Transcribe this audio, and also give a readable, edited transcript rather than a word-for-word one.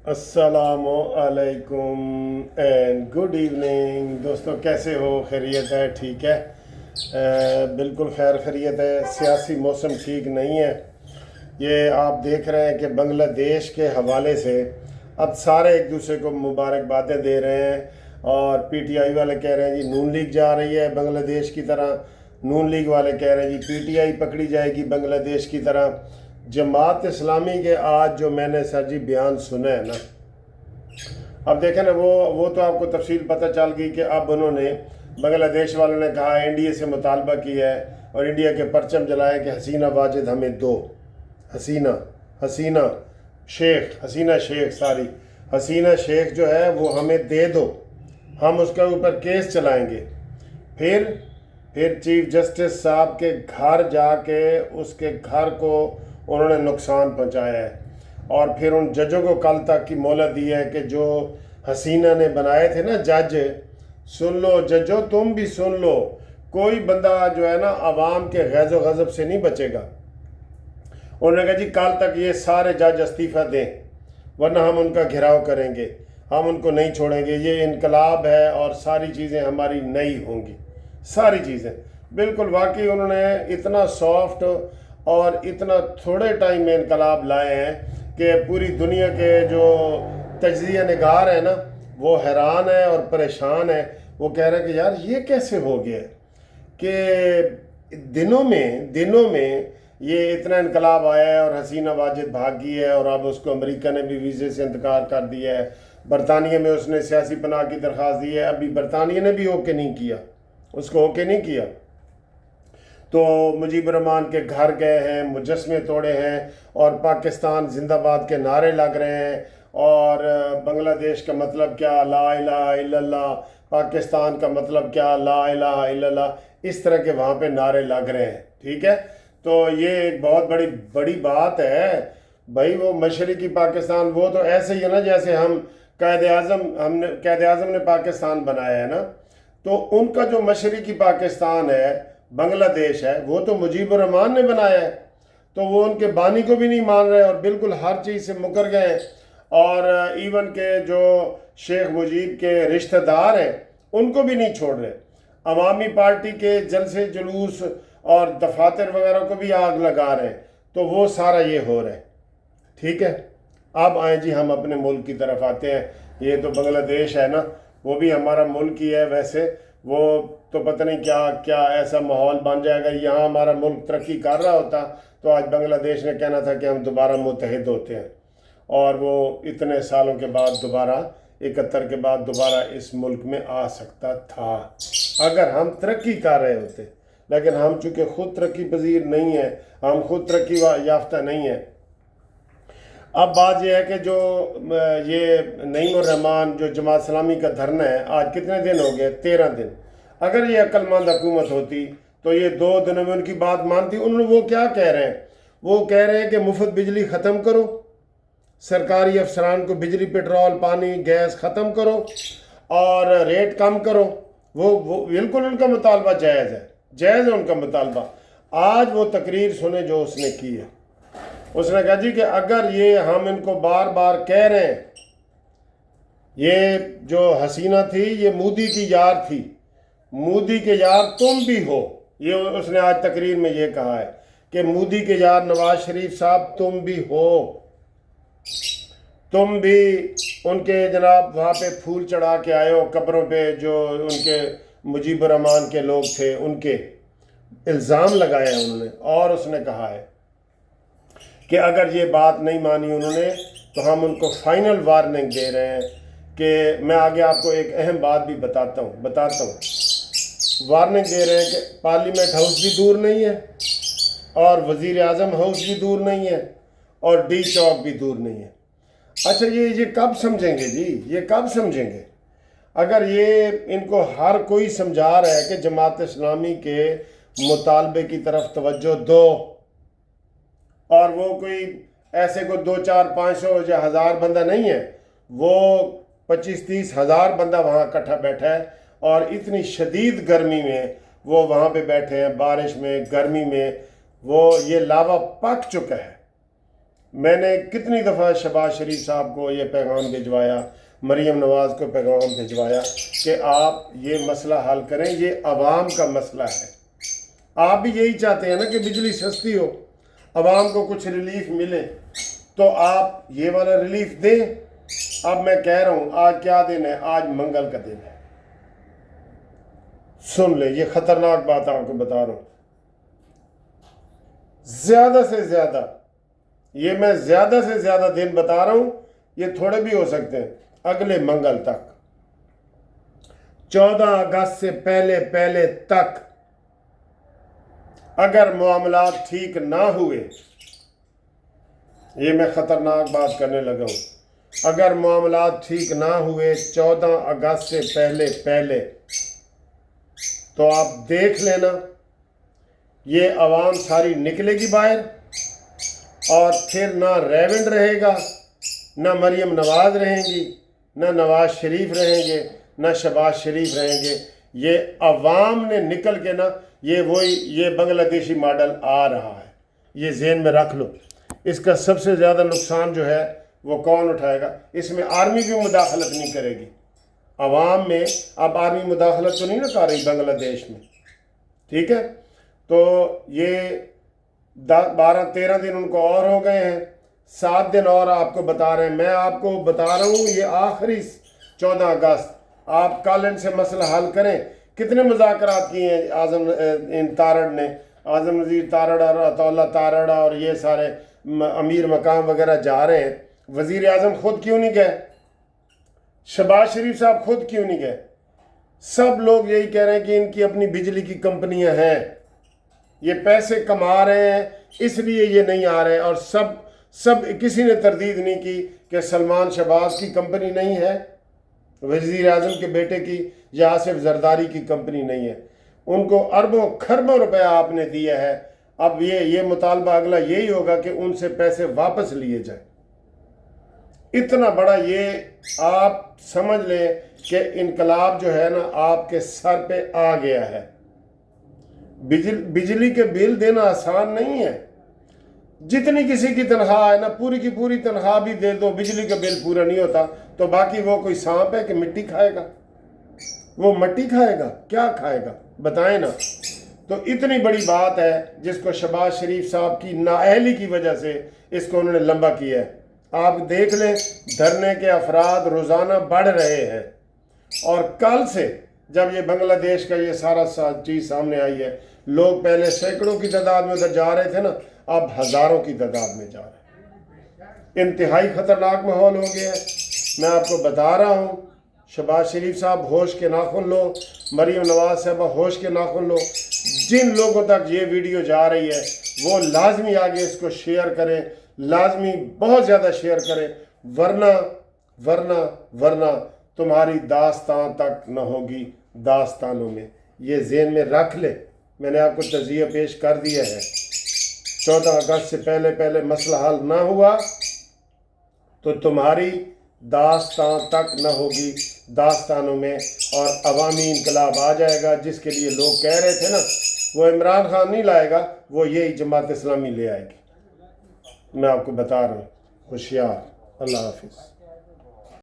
अस्सलामु अलैकुम and good evening दोस्तों, कैसे हो? खैरियत है? ठीक है। बिल्कुल खैर खैरियत है। सियासी मौसम ठीक नहीं है। ये आप देख रहे हैं कि बांग्लादेश के हवाले से अब सारे एक दूसरे को मुबारकबादें दे रहे हैं और पीटीआई वाले कह रहे हैं जी नून लीग जा रही है बांग्लादेश की तरह, नून लीग वाले कह रहे हैं जी पीटीआई पकड़ी जाएगी बांग्लादेश की तरह। जमात इस्लामी के आज जो मैंने सर जी बयान सुने हैं ना, अब देखें ना, वो तो आपको तफसील पता चल गई कि अब उन्होंने बांग्लादेश वालों ने कहा एनडीए से मुतालबा किया है और इंडिया के परचम जलाए कि हसीना वाजिद हमें दो। हसीना शेख जो है वो हमें दे दो, हम उसके ऊपर केस चलाएंगे। फिर चीफ जस्टिस साहब के घर जाके उसके घर को उन्होंने नुकसान पहुंचाया है और फिर उन जजों को कल तक की मोहलत दी है कि जो हसीना ने बनाए थे ना जज, सुन लो जजो, तुम भी सुन लो, कोई बंदा जो है ना अवाम के गैज़ो गज़ब से नहीं बचेगा। उन्होंने कहा जी कल तक ये सारे जज इस्तीफ़ा दें वरना हम उनका घेराव करेंगे, हम उनको नहीं छोड़ेंगे, ये इनकलाब है और सारी चीज़ें हमारी नई होंगी, सारी चीज़ें। बिल्कुल वाकई उन्होंने इतना सॉफ्ट और इतना थोड़े टाइम में इनकलाब लाए हैं कि पूरी दुनिया के जो तज्ज़िया निगार है ना वो हैरान है और परेशान है। वो कह रहे हैं कि यार ये कैसे हो गया कि दिनों में ये इतना इनकलाब आया है और हसीना वाजिद भागी है और अब उसको अमेरिका ने भी वीज़े से इनकार कर दिया है। बरतानिया में उसने सियासी पनाह की दरख्वास्त दी है, अभी बरतानिया ने भी ओके नहीं किया, उसको ओके नहीं किया। तो मुजीबर रहमान के घर गए हैं, मुजस्मे तोड़े हैं और पाकिस्तान जिंदाबाद के नारे लग रहे हैं और बांग्लादेश का मतलब क्या, ला इलाहा इल्लल्लाह, पाकिस्तान का मतलब क्या, ला इलाहा इल्लल्लाह, इस तरह के वहाँ पे नारे लग रहे हैं। ठीक है, तो ये एक बहुत बड़ी बात है भाई। वो मशरक़ी पाकिस्तान वो तो ऐसे ही है ना जैसे हम कायद आज़म ने पाकिस्तान बनाया है ना, तो उनका जो मशरक़ी पाकिस्तान है बांग्लादेश है वो तो मुजीबर रहमान ने बनाया है, तो वो उनके बानी को भी नहीं मान रहे और बिल्कुल हर चीज़ से मुकर गए हैं। और इवन के जो शेख मुजीब के रिश्तेदार हैं उनको भी नहीं छोड़ रहे। अवामी पार्टी के जलसे जुलूस और दफातर वगैरह को भी आग लगा रहे हैं, तो वो सारा ये हो रहा है। ठीक है, अब आए जी हम अपने मुल्क की तरफ आते हैं। ये तो बांग्लादेश है ना, वो भी हमारा मुल्क ही है वैसे, वो तो पता नहीं क्या क्या ऐसा माहौल बन जाएगा। यहाँ हमारा मुल्क तरक्की कर रहा होता तो आज बांग्लादेश ने कहना था कि हम दोबारा मुत्तहिद होते हैं और वो इतने सालों के बाद दोबारा 71 के बाद दोबारा इस मुल्क में आ सकता था अगर हम तरक्की कर रहे होते। लेकिन हम चूँकि ख़ुद तरक्की पजीर नहीं है, हम खुद तरक्की याफ्ता नहीं है। अब बात यह है कि जो ये नईमुर रहमान जो जमात इस्लामी का धरना है, आज कितने दिन हो गए? 13 दिन। अगर ये अक्लमंद हुकूमत होती तो ये 2 दिनों में उनकी बात मानती। उन्होंने वो क्या कह रहे हैं? वो कह रहे हैं कि मुफ्त बिजली ख़त्म करो, सरकारी अफसरान को बिजली, पेट्रोल, पानी, गैस ख़त्म करो और रेट कम करो। वो बिल्कुल उनका मुतालबा जायज़ है उनका मुतालबा। आज वो तकरीर सुने जो उसने की है। उसने कहा जी कि अगर ये हम इनको बार बार कह रहे हैं, ये जो हसीना थी ये मोदी की यार थी, मोदी के यार तुम भी हो। ये उसने आज तकरीर में ये कहा है कि मोदी के यार नवाज शरीफ साहब तुम भी हो, तुम भी उनके जनाब वहाँ पे फूल चढ़ा के आए हो कब्रों पे, जो उनके मुजीबर रहमान के लोग थे उनके इल्ज़ाम लगाए हैं उन्होंने। और उसने कहा है कि अगर ये बात नहीं मानी उन्होंने तो हम उनको फाइनल वार्निंग दे रहे हैं कि मैं आगे आपको एक अहम बात भी बताता हूँ। वार्निंग दे रहे हैं कि पार्लियामेंट हाउस भी दूर नहीं है और वज़ीर आज़म हाउस भी दूर नहीं है और डी चौक भी दूर नहीं है। अच्छा, ये कब समझेंगे जी? ये कब समझेंगे? अगर ये इनको हर कोई समझा रहा है कि जमात इस्लामी के मुतालबे की तरफ तवज्जो दो और वो कोई ऐसे को 2, 4, 500 या 1000 बंदा नहीं है, वो 25-30 हज़ार बंदा वहाँ इकट्ठा बैठा है और इतनी शदीद गर्मी में वो वहाँ पे बैठे हैं, बारिश में, गर्मी में, वो ये लावा पक चुका है। میں نے کتنی دفعہ شہباز شریف صاحب کو یہ پیغام بھجوایا، مریم نواز کو پیغام بھجوایا کہ آپ یہ مسئلہ حل کریں، یہ عوام کا مسئلہ ہے۔ آپ بھی یہی چاہتے ہیں نا کہ بجلی سستی ہو، عوام کو کچھ ریلیف ملے، تو آپ یہ والا ریلیف دیں۔ اب میں کہہ رہا ہوں آج کیا دن ہے؟ آج منگل کا دن ہے۔ سن لیں، یہ خطرناک بات آپ کو بتا رہا ہوں۔ زیادہ سے زیادہ، یہ میں زیادہ سے زیادہ دن بتا رہا ہوں، یہ تھوڑے بھی ہو سکتے ہیں، اگلے منگل تک، 14 اگست سے پہلے تک اگر معاملات ٹھیک نہ ہوئے، یہ میں خطرناک بات کرنے لگا ہوں، اگر معاملات ٹھیک نہ ہوئے 14 اگست سے پہلے تو آپ دیکھ لینا، یہ عوام ساری نکلے گی باہر، اور پھر نہ ریونڈ رہے گا، نہ مریم نواز رہیں گی، نہ نواز شریف رہیں گے، نہ شہباز شریف رہیں گے۔ یہ عوام نے نکل کے نا، یہ بنگلہ دیشی ماڈل آ رہا ہے، یہ ذہن میں رکھ لو۔ اس کا سب سے زیادہ نقصان جو ہے وہ کون اٹھائے گا؟ اس میں آرمی بھی مداخلت نہیں کرے گی۔ عوام میں اب آرمی مداخلت تو نہیں نہ کر رہی بنگلہ دیش میں، ٹھیک ہے؟ تو یہ 12-13 دن ان کو اور ہو گئے ہیں، 7 دن اور آپ کو بتا رہے ہیں۔ میں آپ کو بتا رہا ہوں یہ آخری 14 اگست، آپ کل ان سے مسئلہ حل کریں۔ کتنے مذاکرات کیے ہیں تارڑ نے، اعظم نذیر تارڑ اور عطا اللہ تارڑ اور یہ سارے امیر مقام وغیرہ جا رہے ہیں، وزیر اعظم خود کیوں نہیں گئے؟ شہباز شریف صاحب خود کیوں نہیں گئے؟ سب لوگ یہی کہہ رہے ہیں کہ ان کی اپنی بجلی کی کمپنیاں ہیں، یہ پیسے کما رہے ہیں اس لیے یہ نہیں آ رہے، اور سب کسی نے تردید نہیں کی کہ سلمان شہباز کی کمپنی نہیں ہے، وزیر اعظم کے بیٹے کی یا آصف زرداری کی کمپنی نہیں ہے۔ ان کو اربوں خربوں روپے آپ نے دیا ہے۔ اب یہ مطالبہ اگلا یہی ہوگا کہ ان سے پیسے واپس لیے جائیں۔ اتنا بڑا یہ آپ سمجھ لیں کہ انقلاب جو ہے نا آپ کے سر پہ آ گیا ہے۔ بجلی کے بل دینا آسان نہیں ہے۔ جتنی کسی کی تنخواہ ہے نا، پوری کی پوری تنخواہ بھی دے دو، بجلی کا بل پورا نہیں ہوتا، تو باقی وہ کوئی سانپ ہے کہ مٹی کھائے گا؟ وہ مٹی کھائے گا؟ کیا کھائے گا بتائیں نا۔ تو اتنی بڑی بات ہے جس کو شہباز شریف صاحب کی نااہلی کی وجہ سے اس کو انہوں نے لمبا کیا ہے۔ آپ دیکھ لیں دھرنے کے افراد روزانہ بڑھ رہے ہیں، اور کل سے جب یہ بنگلہ دیش کا یہ سارا چیز سامنے آئی ہے، لوگ پہلے سینکڑوں کی تعداد میں ادھر جا رہے تھے نا، اب ہزاروں کی تعداد میں جا رہے ہیں۔ انتہائی خطرناک ماحول ہو گیا ہے۔ میں آپ کو بتا رہا ہوں، شہباز شریف صاحب ہوش کے ناخن لو، مریم نواز صاحبہ ہوش کے ناخن لو۔ جن لوگوں تک یہ ویڈیو جا رہی ہے وہ لازمی آگے اس کو شیئر کریں، لازمی بہت زیادہ شیئر کریں، ورنہ تمہاری داستان تک نہ ہوگی داستانوں میں۔ یہ ذہن میں رکھ لے، میں نے آپ کو تجزیہ پیش کر دیا ہے۔ 14 اگست سے پہلے مسئلہ حل نہ ہوا تو تمہاری داستان تک نہ ہوگی داستانوں میں، اور عوامی انقلاب آ جائے گا۔ جس کے لیے لوگ کہہ رہے تھے نا، وہ عمران خان نہیں لائے گا، وہ یہی جماعت اسلامی لے آئے گی۔ میں آپ کو بتا رہا ہوں، ہوشیار۔ اللہ حافظ۔